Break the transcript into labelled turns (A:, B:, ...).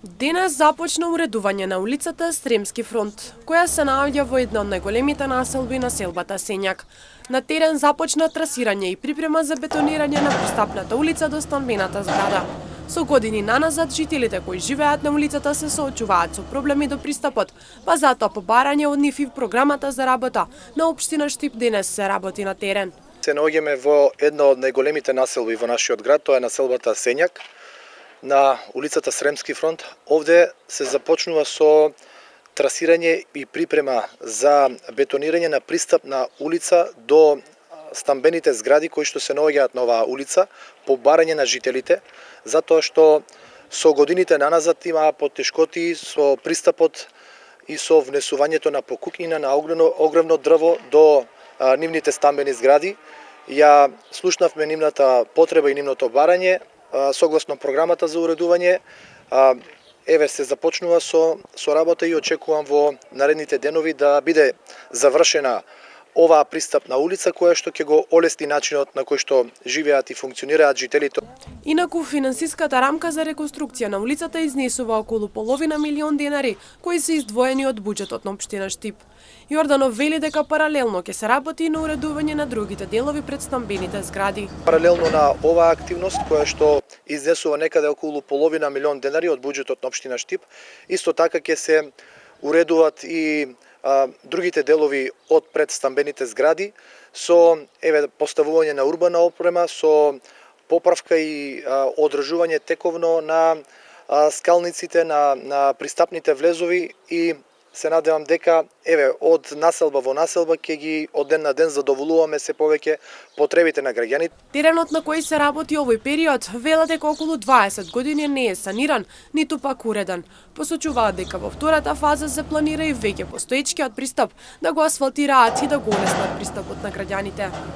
A: Денес започна уредување на улицата Сремски фронт, која се наоѓа во една од најголемите населби на селбата Сењак. На терен започна трасирање и припрема за бетонирање на пристапната улица до станбената зграда. Со години наназад жителите кои живеат на улицата се соочуваат со проблеми до пристапот, па затоа по барање од нив и програмата за работа на општина Штип денес се работи на терен.
B: Се наоѓаме во една од најголемите населби во нашиот град, тоа е населбата Сењак, на улицата Сремски фронт. Овде се започнува со трасирање и припрема за бетонирање на пристапна улица до стамбените згради кои што се наоѓаат на оваа улица, по барање на жителите, затоа што со годините наназад има потешкоти со пристапот и со внесувањето на покукнина на огромно дрво до нивните стамбени згради. Ја слушнавме нивната потреба и нивното барање, согласно програмата за уредување. Еве се започнува со работа и очекувам во наредните денови да биде завршена оваа пристапна улица која што ќе го олесни начинот на кој што живеат и функционираат жителите.
A: Инаку финансиската рамка за реконструкција на улицата изнесува околу половина милион денари кои се издвоени од буџетот на општина Штип. Јорданов вели дека паралелно ќе се работи и на уредување на другите делови пред стамбените згради.
B: Паралелно на оваа активност која што изнесува некаде околу половина милион денари од буџетот на општина Штип, исто така ќе се уредуваат и другите делови од предстамбените згради со поставување на урбана опрема, со поправка и одржување тековно на скалниците на пристапните влезови и се надевам дека од населба во населба ќе ги од ден на ден задоволуваме се повеќе потребите на граѓаните.
A: Теренот на кој се работи овој период велат дека околу 20 години не е саниран, ниту пак уреден. Посочуваат дека во втората фаза се планира и веќе постоечкиот пристап да го асфалтираат и да го олеснат пристапот на граѓаните.